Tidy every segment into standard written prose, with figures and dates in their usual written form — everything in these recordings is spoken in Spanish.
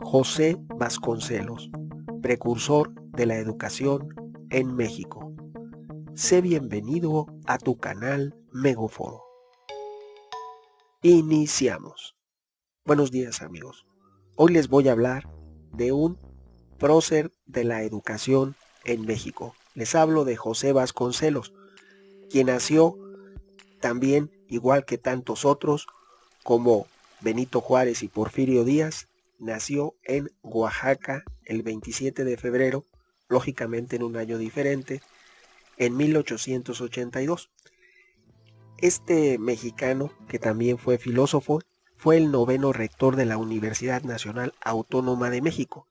José Vasconcelos, precursor de la educación en México. Sé bienvenido a tu canal Megaforo. Iniciamos. Buenos días, amigos. Hoy les voy a hablar de un prócer de la educación en México. Les hablo de José Vasconcelos, quien nació también, igual que tantos otros, como Benito Juárez y Porfirio Díaz, nació en Oaxaca el 27 de febrero, lógicamente en un año diferente, en 1882. Este mexicano, que también fue filósofo, fue el noveno rector de la Universidad Nacional Autónoma de México.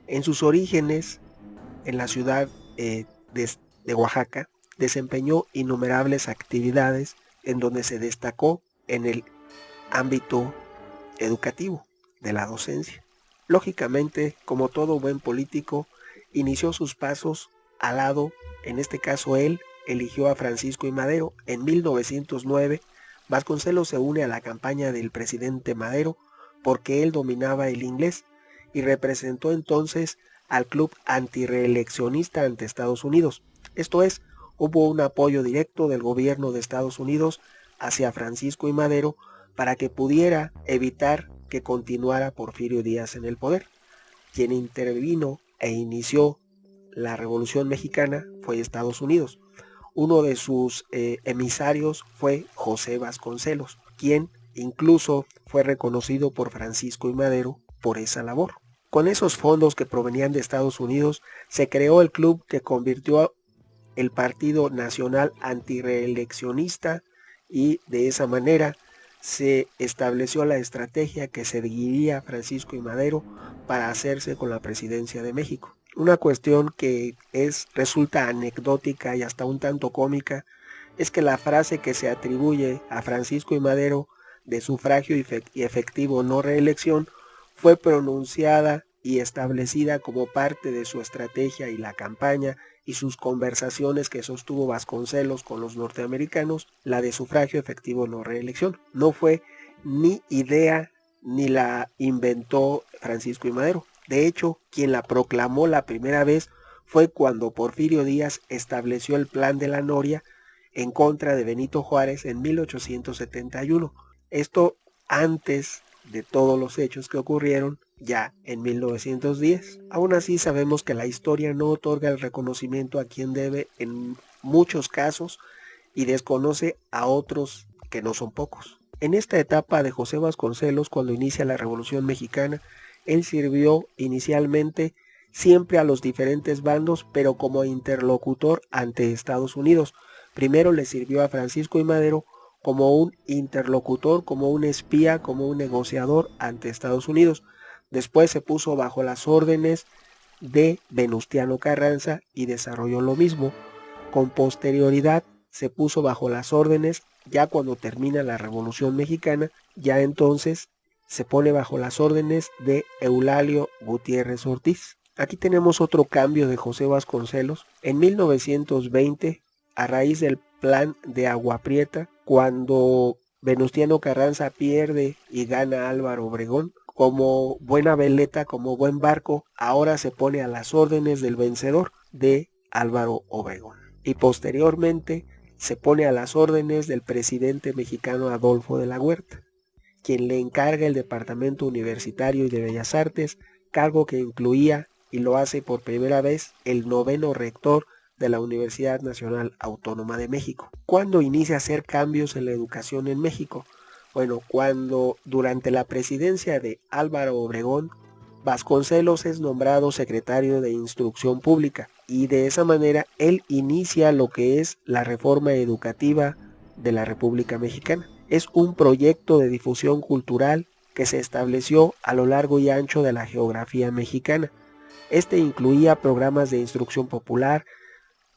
En sus orígenes, en la ciudad de Oaxaca, desempeñó innumerables actividades en donde se destacó en el ámbito educativo de la docencia. Lógicamente, como todo buen político, inició sus pasos al lado, en este caso él eligió a Francisco I. Madero. En 1909, Vasconcelos se une a la campaña del presidente Madero porque él dominaba el inglés y representó entonces al club antireeleccionista ante Estados Unidos. Esto es, hubo un apoyo directo del gobierno de Estados Unidos hacia Francisco I. Madero para que pudiera evitar que continuara Porfirio Díaz en el poder. Quien intervino e inició la Revolución Mexicana fue Estados Unidos. Uno de sus emisarios fue José Vasconcelos, quien incluso fue reconocido por Francisco I. Madero por esa labor. Con esos fondos que provenían de Estados Unidos, se creó el club que convirtió el Partido Nacional Antireeleccionista y de esa manera se estableció la estrategia que seguiría Francisco I. Madero para hacerse con la presidencia de México. Una cuestión que resulta anecdótica y hasta un tanto cómica es que la frase que se atribuye a Francisco I. Madero de sufragio y efectivo no reelección fue pronunciada y establecida como parte de su estrategia y la campaña y sus conversaciones que sostuvo Vasconcelos con los norteamericanos, la de sufragio efectivo no reelección. No fue ni idea ni la inventó Francisco I. Madero. De hecho, quien la proclamó la primera vez fue cuando Porfirio Díaz estableció el Plan de la Noria en contra de Benito Juárez en 1871. Esto antes de todos los hechos que ocurrieron ya en 1910. Aún así sabemos que la historia no otorga el reconocimiento a quien debe en muchos casos y desconoce a otros que no son pocos. En esta etapa de José Vasconcelos, cuando inicia la Revolución Mexicana, él sirvió inicialmente siempre a los diferentes bandos, pero como interlocutor ante Estados Unidos. Primero le sirvió a Francisco I. Madero como un interlocutor, como un espía, como un negociador ante Estados Unidos. Después se puso bajo las órdenes de Venustiano Carranza y desarrolló lo mismo. Con posterioridad se puso bajo las órdenes, ya cuando termina la Revolución Mexicana, ya entonces se pone bajo las órdenes de Eulalio Gutiérrez Ortiz. Aquí tenemos otro cambio de José Vasconcelos. En 1920, a raíz del plan de Agua Prieta, cuando Venustiano Carranza pierde y gana Álvaro Obregón, como buena veleta, como buen barco, ahora se pone a las órdenes del vencedor de Álvaro Obregón. Y posteriormente se pone a las órdenes del presidente mexicano Adolfo de la Huerta, quien le encarga el Departamento Universitario y de Bellas Artes, cargo que incluía, y lo hace por primera vez, el noveno rector de la Universidad Nacional Autónoma de México. ¿Cuándo inicia a hacer cambios en la educación en México? Bueno, cuando durante la presidencia de Álvaro Obregón, Vasconcelos es nombrado secretario de Instrucción Pública y de esa manera él inicia lo que es la reforma educativa de la República Mexicana. Es un proyecto de difusión cultural que se estableció a lo largo y ancho de la geografía mexicana. Este incluía programas de instrucción popular,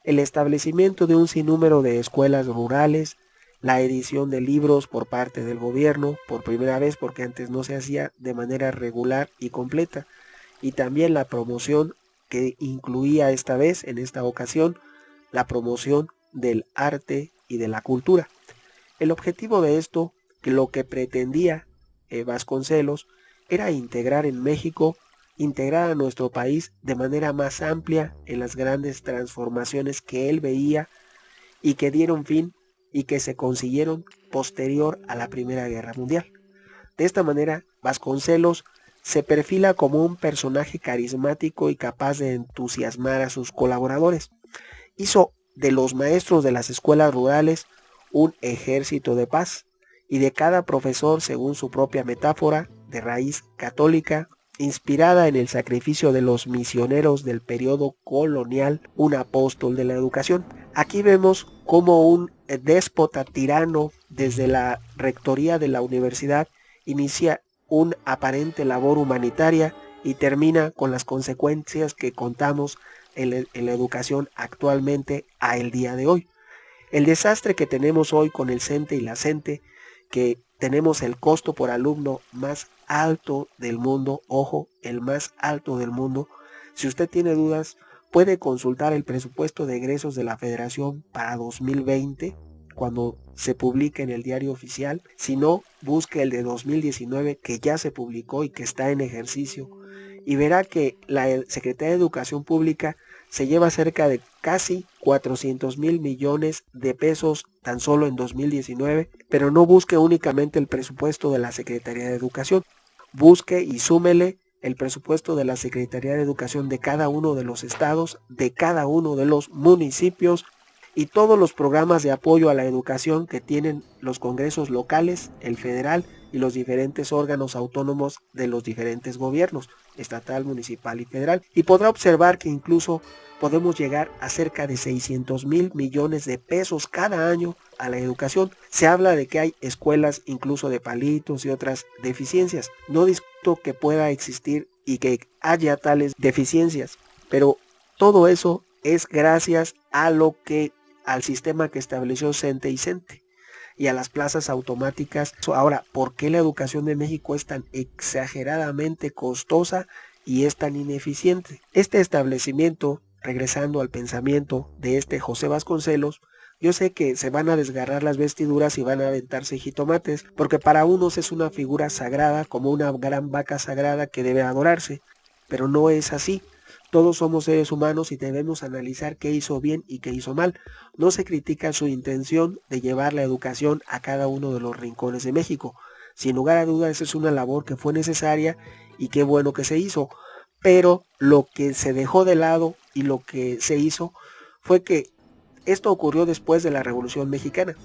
el establecimiento de un sinnúmero de escuelas rurales, la edición de libros por parte del gobierno, por primera vez porque antes no se hacía de manera regular y completa, y también la promoción que incluía esta vez, en esta ocasión, la promoción del arte y de la cultura. El objetivo de esto, que lo que pretendía Vasconcelos, era integrar en México integrar a nuestro país de manera más amplia en las grandes transformaciones que él veía y que dieron fin y que se consiguieron posterior a la Primera Guerra Mundial. De esta manera, Vasconcelos se perfila como un personaje carismático y capaz de entusiasmar a sus colaboradores. Hizo de los maestros de las escuelas rurales un ejército de paz y de cada profesor, según su propia metáfora, de raíz católica, inspirada en el sacrificio de los misioneros del periodo colonial, un apóstol de la educación. Aquí vemos cómo un déspota tirano desde la rectoría de la universidad inicia una aparente labor humanitaria y termina con las consecuencias que contamos en la educación actualmente a el día de hoy. El desastre que tenemos hoy con el CENTE y la CENTE, que tenemos el costo por alumno más alto del mundo, ojo, el más alto del mundo. Si usted tiene dudas, puede consultar el presupuesto de egresos de la Federación para 2020 cuando se publique en el diario oficial. Si no, busque el de 2019 que ya se publicó y que está en ejercicio y verá que la Secretaría de Educación Pública se lleva cerca de casi 400,000 millones de pesos tan solo en 2019, pero no busque únicamente el presupuesto de la Secretaría de Educación, busque y súmele el presupuesto de la Secretaría de Educación de cada uno de los estados, de cada uno de los municipios y todos los programas de apoyo a la educación que tienen los congresos locales, el federal y los diferentes órganos autónomos de los diferentes gobiernos, estatal, municipal y federal. Y podrá observar que incluso podemos llegar a cerca de 600,000 millones de pesos cada año a la educación. Se habla de que hay escuelas incluso de palitos y otras deficiencias. No discuto que pueda existir y que haya tales deficiencias, pero todo eso es gracias a al sistema que estableció CENTE y CENTE y a las plazas automáticas. Ahora, ¿por qué la educación de México es tan exageradamente costosa y es tan ineficiente? Este establecimiento, regresando al pensamiento de este José Vasconcelos, yo sé que se van a desgarrar las vestiduras y van a aventarse jitomates, porque para unos es una figura sagrada, como una gran vaca sagrada que debe adorarse, pero no es así. Todos somos seres humanos y debemos analizar qué hizo bien y qué hizo mal. No se critica su intención de llevar la educación a cada uno de los rincones de México. Sin lugar a dudas, esa es una labor que fue necesaria y qué bueno que se hizo. Pero lo que se dejó de lado y lo que se hizo fue que esto ocurrió después de la Revolución Mexicana.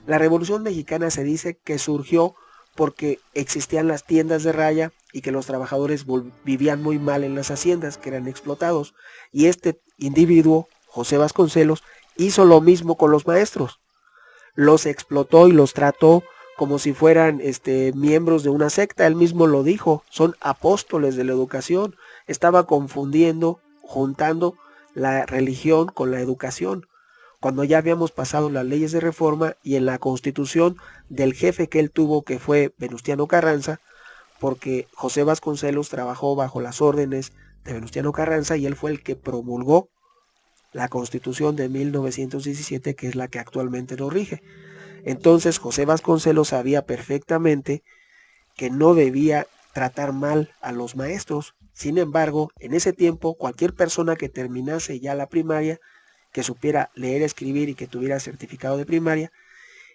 La Revolución Mexicana se dice que surgió porque existían las tiendas de raya y que los trabajadores vivían muy mal en las haciendas, que eran explotados. Y este individuo, José Vasconcelos, hizo lo mismo con los maestros. Los explotó y los trató como si fueran miembros de una secta. Él mismo lo dijo, son apóstoles de la educación. Estaba confundiendo, juntando la religión con la educación, cuando ya habíamos pasado las leyes de reforma y en la constitución del jefe que él tuvo, que fue Venustiano Carranza, porque José Vasconcelos trabajó bajo las órdenes de Venustiano Carranza y él fue el que promulgó la constitución de 1917, que es la que actualmente nos rige. Entonces José Vasconcelos sabía perfectamente que no debía tratar mal a los maestros. Sin embargo, en ese tiempo, cualquier persona que terminase ya la primaria, que supiera leer, escribir y que tuviera certificado de primaria,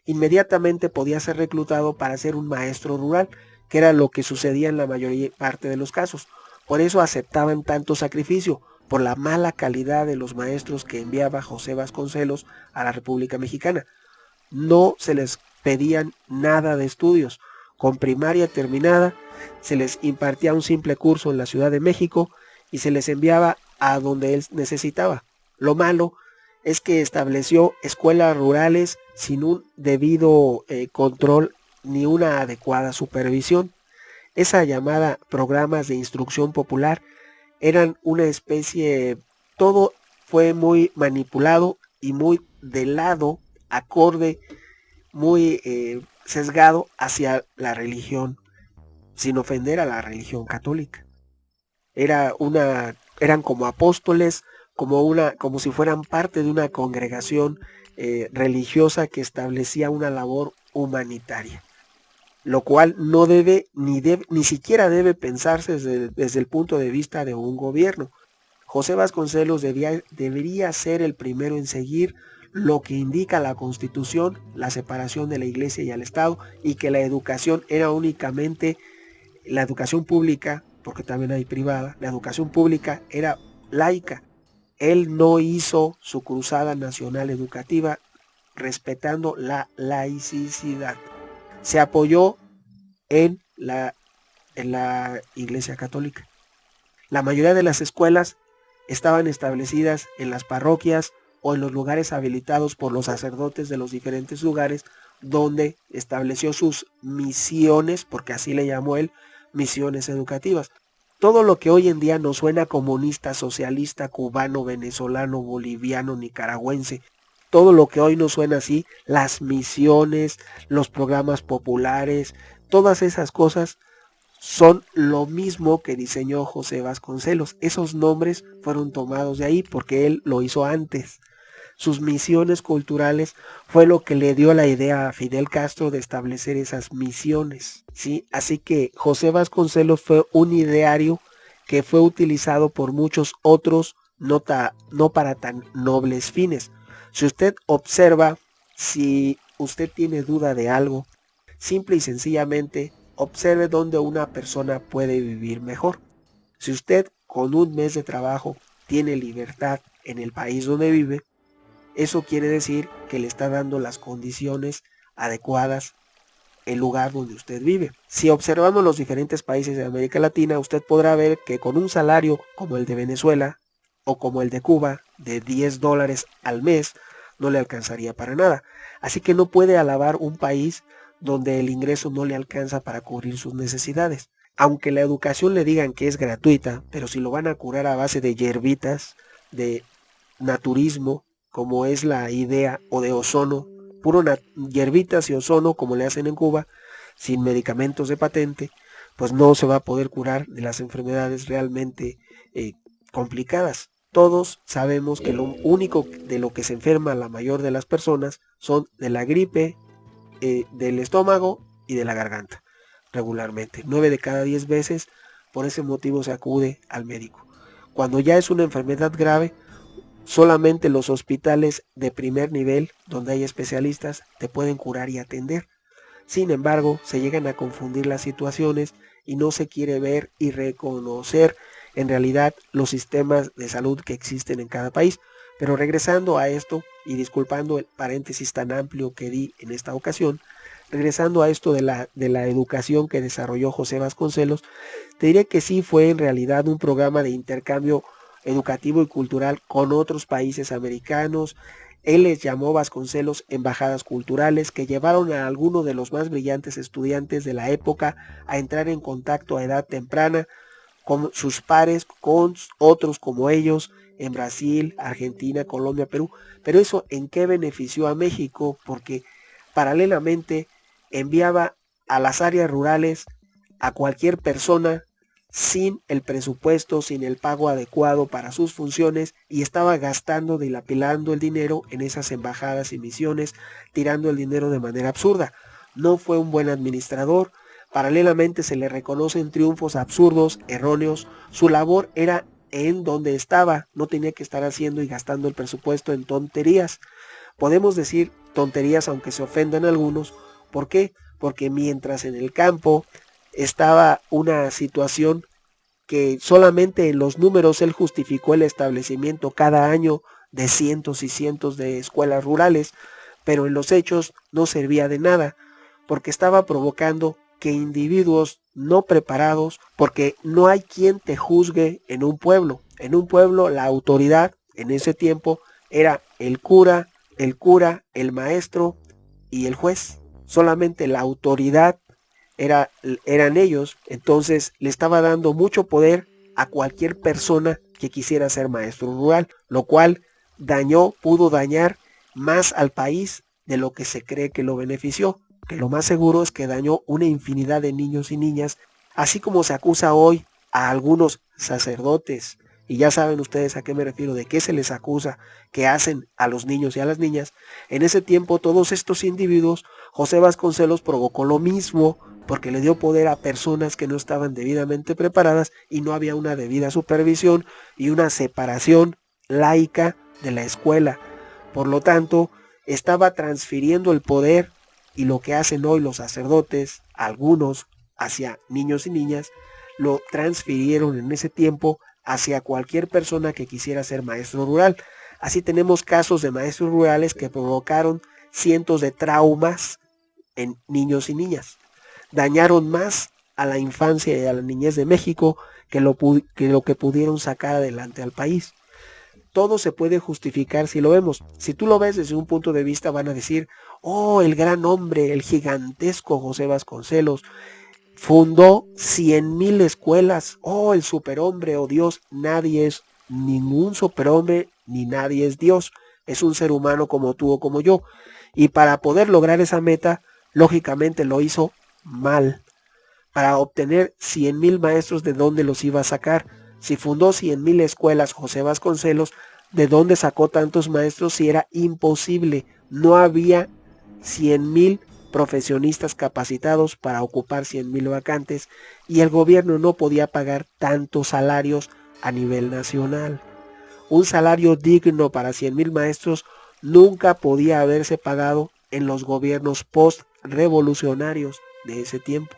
inmediatamente podía ser reclutado para ser un maestro rural, que era lo que sucedía en la mayoría parte de los casos. Por eso aceptaban tanto sacrificio, por la mala calidad de los maestros que enviaba José Vasconcelos a la República Mexicana. No se les pedían nada de estudios. Con primaria terminada, se les impartía un simple curso en la Ciudad de México y se les enviaba a donde él necesitaba. Lo malo es que estableció escuelas rurales sin un debido control ni una adecuada supervisión. Esa llamada programas de instrucción popular eran una especie, todo fue muy manipulado y muy de lado, acorde, muy sesgado hacia la religión, sin ofender a la religión católica. Eran como apóstoles, como si fueran parte de una congregación religiosa que establecía una labor humanitaria. lo cual no debe ni siquiera debe pensarse desde el punto de vista de un gobierno. José Vasconcelos debería ser el primero en seguir lo que indica la Constitución, la separación de la Iglesia y el Estado, y que la educación era únicamente la educación pública, porque también hay privada, la educación pública era laica. Él no hizo su cruzada nacional educativa respetando la laicidad. Se apoyó en la Iglesia Católica. La mayoría de las escuelas estaban establecidas en las parroquias o en los lugares habilitados por los sacerdotes de los diferentes lugares donde estableció sus misiones, porque así le llamó él, misiones educativas. Todo lo que hoy en día nos suena comunista, socialista, cubano, venezolano, boliviano, nicaragüense, todo lo que hoy nos suena así, las misiones, los programas populares, todas esas cosas son lo mismo que diseñó José Vasconcelos. Esos nombres fueron tomados de ahí porque él lo hizo antes. Sus misiones culturales fue lo que le dio la idea a Fidel Castro de establecer esas misiones, ¿sí? Así que José Vasconcelos fue un ideario que fue utilizado por muchos otros no para tan nobles fines. Si usted observa, si usted tiene duda de algo, simple y sencillamente observe dónde una persona puede vivir mejor. Si usted con un mes de trabajo tiene libertad en el país donde vive, eso quiere decir que le está dando las condiciones adecuadas el lugar donde usted vive. Si observamos los diferentes países de América Latina, usted podrá ver que con un salario como el de Venezuela o como el de Cuba de $10 al mes no le alcanzaría para nada. Así que no puede alabar un país donde el ingreso no le alcanza para cubrir sus necesidades. Aunque la educación le digan que es gratuita, pero si lo van a curar a base de hierbitas, de naturismo, como es la idea, o de ozono, puro hierbitas y ozono, como le hacen en Cuba, sin medicamentos de patente, pues no se va a poder curar de las enfermedades realmente complicadas. Todos sabemos que lo único de lo que se enferma la mayor de las personas son de la gripe, del estómago y de la garganta, regularmente. 9 de cada 10 veces, por ese motivo se acude al médico. Cuando ya es una enfermedad grave, solamente los hospitales de primer nivel, donde hay especialistas, te pueden curar y atender. Sin embargo, se llegan a confundir las situaciones y no se quiere ver y reconocer en realidad los sistemas de salud que existen en cada país. Pero regresando a esto, y disculpando el paréntesis tan amplio que di en esta ocasión, regresando a esto de la educación que desarrolló José Vasconcelos, te diré que sí fue en realidad un programa de intercambio educativo y cultural con otros países americanos. Él les llamó Vasconcelos embajadas culturales que llevaron a algunos de los más brillantes estudiantes de la época a entrar en contacto a edad temprana con sus pares, con otros como ellos en Brasil, Argentina, Colombia, Perú. Pero eso en qué benefició a México, porque paralelamente enviaba a las áreas rurales a cualquier persona sin el presupuesto, sin el pago adecuado para sus funciones, y estaba gastando, dilapidando el dinero en esas embajadas y misiones, tirando el dinero de manera absurda. No fue un buen administrador. Paralelamente se le reconocen triunfos absurdos, erróneos. Su labor era en donde estaba, no tenía que estar haciendo y gastando el presupuesto en tonterías. Podemos decir tonterías aunque se ofendan algunos. ¿Por qué? Porque mientras en el campo estaba una situación que solamente en los números él justificó el establecimiento cada año de cientos y cientos de escuelas rurales, pero en los hechos no servía de nada, porque estaba provocando que individuos no preparados, porque no hay quien te juzgue en un pueblo. En un pueblo la autoridad en ese tiempo era el cura, el maestro y el juez. Solamente la autoridad eran ellos. Entonces le estaba dando mucho poder a cualquier persona que quisiera ser maestro rural, lo cual pudo dañar más al país de lo que se cree que lo benefició, que lo más seguro es que dañó una infinidad de niños y niñas, así como se acusa hoy a algunos sacerdotes, y ya saben ustedes a qué me refiero, de qué se les acusa que hacen a los niños y a las niñas. En ese tiempo todos estos individuos, José Vasconcelos provocó lo mismo porque le dio poder a personas que no estaban debidamente preparadas y no había una debida supervisión y una separación laica de la escuela. Por lo tanto, estaba transfiriendo el poder, y lo que hacen hoy los sacerdotes, algunos hacia niños y niñas, lo transfirieron en ese tiempo hacia cualquier persona que quisiera ser maestro rural. Así tenemos casos de maestros rurales que provocaron cientos de traumas en niños y niñas. Dañaron más a la infancia y a la niñez de México que lo que pudieron sacar adelante al país. Todo se puede justificar si lo vemos. Si tú lo ves desde un punto de vista, van a decir, oh, el gran hombre, el gigantesco José Vasconcelos, fundó 100,000 escuelas. Oh, el superhombre, oh Dios. Nadie es ningún superhombre ni nadie es Dios. Es un ser humano como tú o como yo. Y para poder lograr esa meta, lógicamente lo hizo mal. Para obtener 100,000 maestros, ¿de dónde los iba a sacar? Si fundó 100,000 escuelas José Vasconcelos, ¿de dónde sacó tantos maestros si era imposible? No había 100,000 profesionistas capacitados para ocupar 100,000 vacantes y el gobierno no podía pagar tantos salarios a nivel nacional. Un salario digno para 100,000 maestros nunca podía haberse pagado en los gobiernos post-revolucionarios de ese tiempo.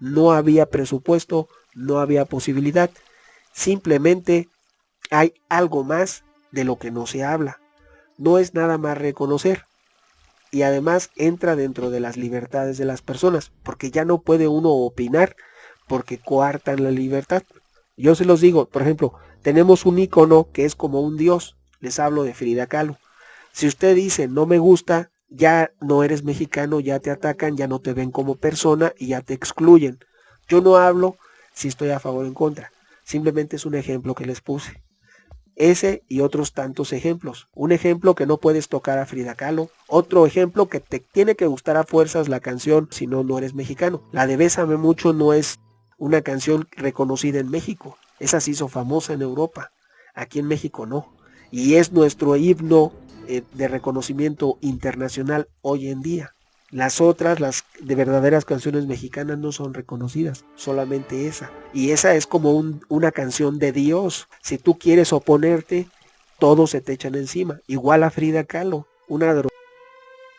No había presupuesto, no había posibilidad. Simplemente hay algo más de lo que no se habla. No es nada más reconocer. Y además entra dentro de las libertades de las personas, porque ya no puede uno opinar porque coartan la libertad. Yo se los digo, por ejemplo, tenemos un ícono que es como un dios. Les hablo de Frida Kahlo. Si usted dice no me gusta, ya no eres mexicano, ya te atacan, ya no te ven como persona y ya te excluyen. Yo no hablo si estoy a favor o en contra. Simplemente es un ejemplo que les puse. Ese y otros tantos ejemplos. Un ejemplo que no puedes tocar a Frida Kahlo. Otro ejemplo que te tiene que gustar a fuerzas la canción, si no, no eres mexicano. La de Bésame Mucho no es una canción reconocida en México. Esa se hizo famosa en Europa. Aquí en México no. Y es nuestro himno de reconocimiento internacional hoy en día. Las otras, las de verdaderas canciones mexicanas, no son reconocidas, solamente esa. Y esa es como una canción de Dios. Si tú quieres oponerte, todos se te echan encima. Igual a Frida Kahlo, una drogona,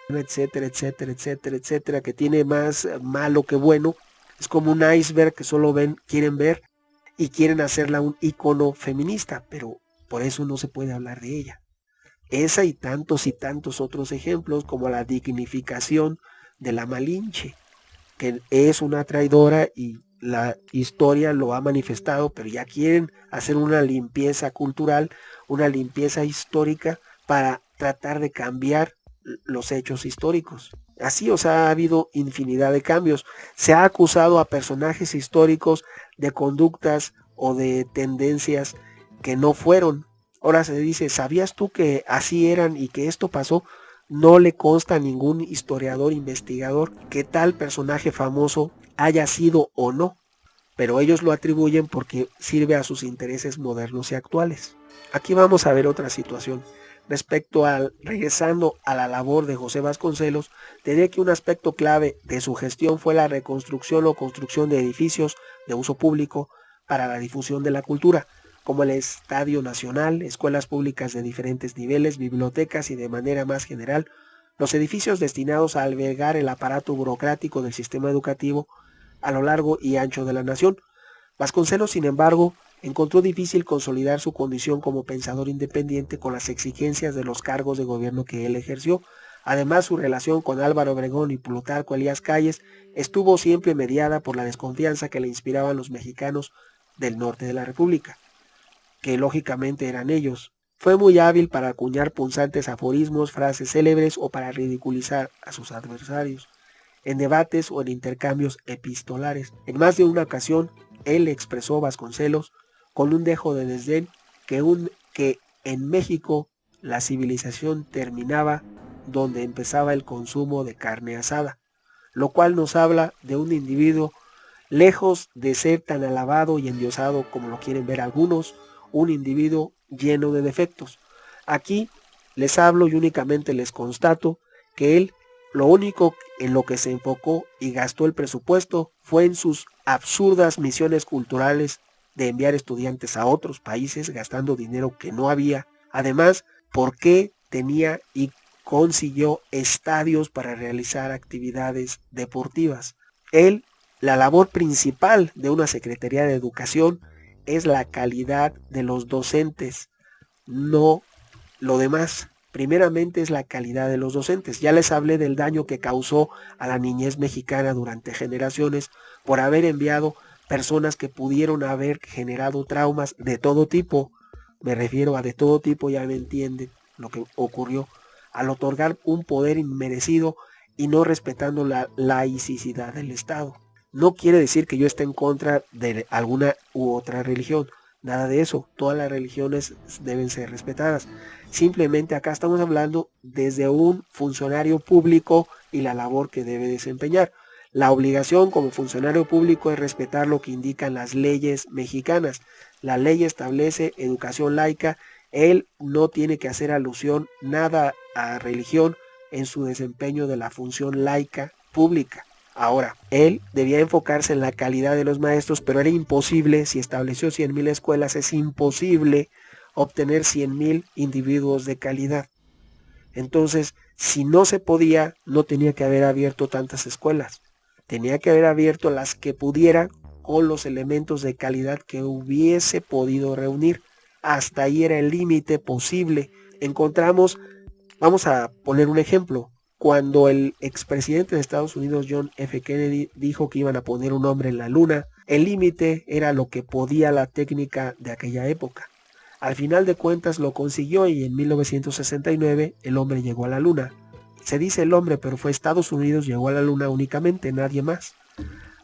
etcétera, etcétera, etcétera, etcétera, que tiene más malo que bueno. Es como un iceberg que solo quieren ver y quieren hacerla un ícono feminista, pero por eso no se puede hablar de ella. Esa y tantos otros ejemplos, como la dignificación de la Malinche, que es una traidora y la historia lo ha manifestado, pero ya quieren hacer una limpieza cultural, una limpieza histórica para tratar de cambiar los hechos históricos. Así, o sea, ha habido infinidad de cambios. Se ha acusado a personajes históricos de conductas o de tendencias que no fueron. Ahora se dice, ¿sabías tú que así eran y que esto pasó? No le consta a ningún historiador investigador que tal personaje famoso haya sido o no, pero ellos lo atribuyen porque sirve a sus intereses modernos y actuales. Aquí vamos a ver otra situación. Regresando a la labor de José Vasconcelos, diré que un aspecto clave de su gestión fue la reconstrucción o construcción de edificios de uso público para la difusión de la cultura, como el Estadio Nacional, escuelas públicas de diferentes niveles, bibliotecas y de manera más general, los edificios destinados a albergar el aparato burocrático del sistema educativo a lo largo y ancho de la nación. Vasconcelos, sin embargo, encontró difícil consolidar su condición como pensador independiente con las exigencias de los cargos de gobierno que él ejerció. Además, su relación con Álvaro Obregón y Plutarco Elías Calles estuvo siempre mediada por la desconfianza que le inspiraban los mexicanos del norte de la República, que lógicamente eran ellos. Fue muy hábil para acuñar punzantes aforismos, frases célebres o para ridiculizar a sus adversarios, en debates o en intercambios epistolares. En más de una ocasión, él expresó Vasconcelos con un dejo de desdén que en México la civilización terminaba donde empezaba el consumo de carne asada, lo cual nos habla de un individuo lejos de ser tan alabado y endiosado como lo quieren ver algunos, un individuo lleno de defectos. Aquí les hablo y únicamente les constato que él Lo único en lo que se enfocó y gastó el presupuesto fue en sus absurdas misiones culturales de enviar estudiantes a otros países gastando dinero que no había. Además, ¿por qué tenía y consiguió estadios para realizar actividades deportivas? La labor principal de una Secretaría de Educación es la calidad de los docentes, no lo demás. Primeramente es la calidad de los docentes. Ya les hablé del daño que causó a la niñez mexicana durante generaciones por haber enviado personas que pudieron haber generado traumas de todo tipo. Me refiero a de todo tipo, ya me entienden lo que ocurrió al otorgar un poder inmerecido y no respetando la laicidad del Estado. No quiere decir que yo esté en contra de alguna u otra religión. Nada de eso. Todas las religiones deben ser respetadas. Simplemente acá estamos hablando desde un funcionario público y la labor que debe desempeñar. La obligación como funcionario público es respetar lo que indican las leyes mexicanas. La ley establece educación laica. Él no tiene que hacer alusión nada a religión en su desempeño de la función laica pública. Ahora, él debía enfocarse en la calidad de los maestros, pero era imposible, si estableció 100,000 escuelas, es imposible obtener 100,000 individuos de calidad. Entonces, si no se podía, no tenía que haber abierto tantas escuelas. Tenía que haber abierto las que pudiera con los elementos de calidad que hubiese podido reunir. Hasta ahí era el límite posible. Encontramos, vamos a poner un ejemplo. Cuando el expresidente de Estados Unidos, John F. Kennedy, dijo que iban a poner un hombre en la luna, el límite era lo que podía la técnica de aquella época. Al final de cuentas lo consiguió y en 1969 el hombre llegó a la luna. Se dice el hombre, pero fue Estados Unidos llegó a la luna únicamente, nadie más.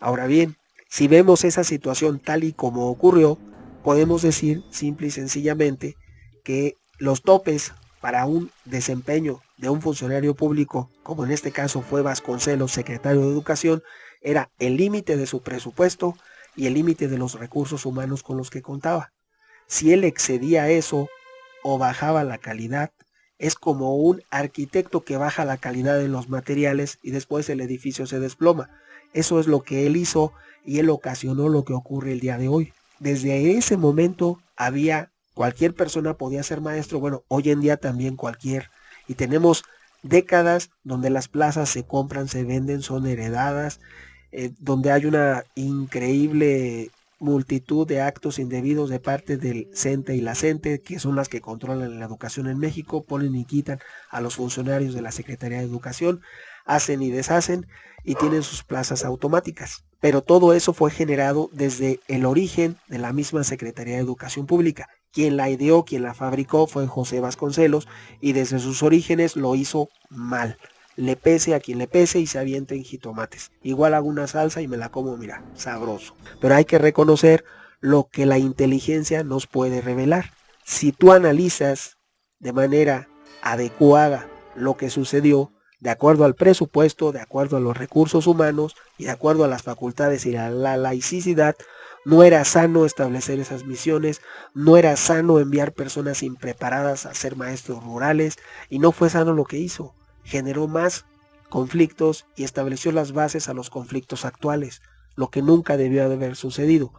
Ahora bien, si vemos esa situación tal y como ocurrió, podemos decir simple y sencillamente que los topes para un desempeño de un funcionario público, como en este caso fue Vasconcelos, secretario de Educación, era el límite de su presupuesto y el límite de los recursos humanos con los que contaba. Si él excedía eso o bajaba la calidad, es como un arquitecto que baja la calidad de los materiales y después el edificio se desploma. Eso es lo que él hizo y él ocasionó lo que ocurre el día de hoy. Desde ese momento cualquier persona podía ser maestro, bueno, hoy en día también cualquier. Y tenemos décadas donde las plazas se compran, se venden, son heredadas, donde hay una increíble multitud de actos indebidos de parte del CENTE y la CENTE, que son las que controlan la educación en México, ponen y quitan a los funcionarios de la Secretaría de Educación, hacen y deshacen y tienen sus plazas automáticas. Pero todo eso fue generado desde el origen de la misma Secretaría de Educación Pública. Quien la ideó, quien la fabricó fue José Vasconcelos y desde sus orígenes lo hizo mal. Le pese a quien le pese y se avienta en jitomates. Igual hago una salsa y me la como, mira, sabroso. Pero hay que reconocer lo que la inteligencia nos puede revelar. Si tú analizas de manera adecuada lo que sucedió, de acuerdo al presupuesto, de acuerdo a los recursos humanos y de acuerdo a las facultades y a la laicidad, no era sano establecer esas misiones, no era sano enviar personas impreparadas a ser maestros rurales y no fue sano lo que hizo. Generó más conflictos y estableció las bases a los conflictos actuales, lo que nunca debió de haber sucedido.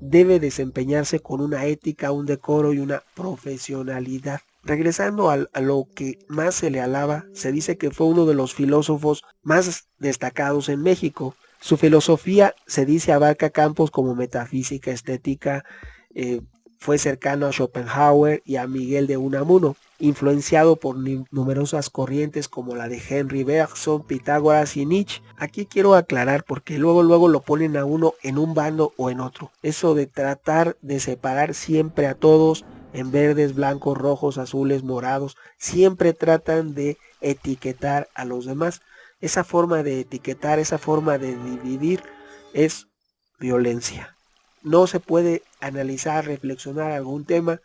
Debe desempeñarse con una ética, un decoro y una profesionalidad. Regresando a lo que más se le alaba, se dice que fue uno de los filósofos más destacados en México. Su filosofía se dice abarca campos como metafísica, estética, fue cercano a Schopenhauer y a Miguel de Unamuno, influenciado por numerosas corrientes como la de Henry Bergson, Pitágoras y Nietzsche. Aquí quiero aclarar porque luego lo ponen a uno en un bando o en otro. Eso de tratar de separar siempre a todos en verdes, blancos, rojos, azules, morados, siempre tratan de etiquetar a los demás. Esa forma de etiquetar, esa forma de dividir es violencia. No se puede analizar, reflexionar algún tema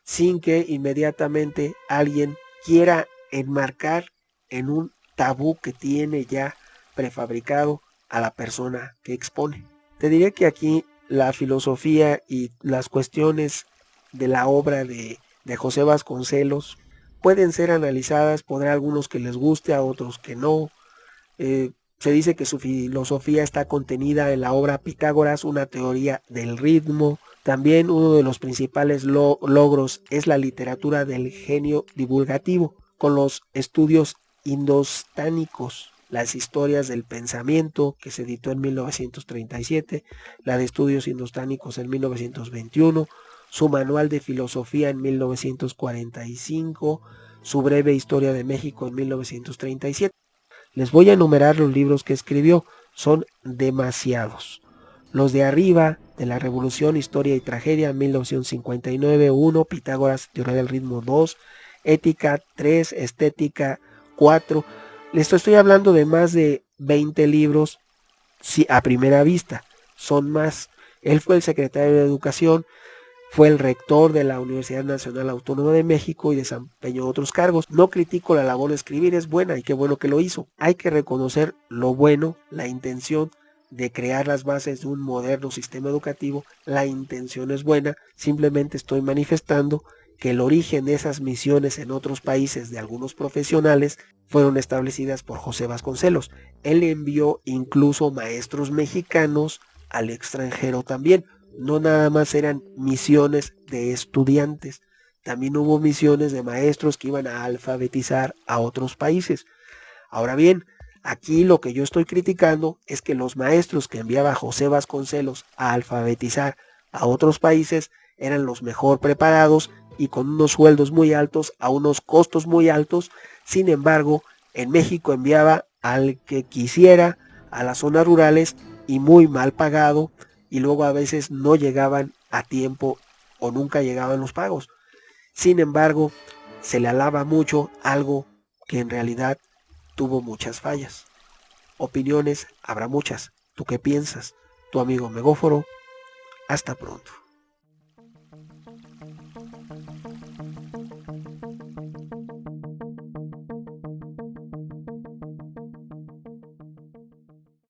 sin que inmediatamente alguien quiera enmarcar en un tabú que tiene ya prefabricado a la persona que expone. Te diré que aquí la filosofía y las cuestiones de la obra de José Vasconcelos pueden ser analizadas, podrá algunos que les guste, a otros que no. Se dice que su filosofía está contenida en la obra Pitágoras, una teoría del ritmo. También uno de los principales logros es la literatura del genio divulgativo, con los estudios indostánicos, las historias del pensamiento, que se editó en 1937, la de estudios indostánicos en 1921, su manual de filosofía en 1945, su breve historia de México en 1937. Les voy a enumerar los libros que escribió, son demasiados. Los de arriba, de la Revolución, Historia y Tragedia, 1959, 1, Pitágoras, Teoría del Ritmo 2, Ética 3, Estética 4. Les estoy hablando de más de 20 libros, sí, a primera vista, son más. Él fue el secretario de Educación, fue el rector de la Universidad Nacional Autónoma de México y desempeñó otros cargos. No critico la labor de escribir, es buena y qué bueno que lo hizo. Hay que reconocer lo bueno, la intención de crear las bases de un moderno sistema educativo. La intención es buena, simplemente estoy manifestando que el origen de esas misiones en otros países de algunos profesionales fueron establecidas por José Vasconcelos. Él envió incluso maestros mexicanos al extranjero también. No nada más eran misiones de estudiantes, también hubo misiones de maestros que iban a alfabetizar a otros países. Ahora bien, aquí lo que yo estoy criticando es que los maestros que enviaba José Vasconcelos a alfabetizar a otros países eran los mejor preparados y con unos sueldos muy altos a unos costos muy altos. Sin embargo, en México enviaba al que quisiera a las zonas rurales y muy mal pagado, y luego a veces no llegaban a tiempo o nunca llegaban los pagos. Sin embargo, se le alaba mucho algo que en realidad tuvo muchas fallas. Opiniones habrá muchas. ¿Tú qué piensas? Tu amigo Megóforo. Hasta pronto.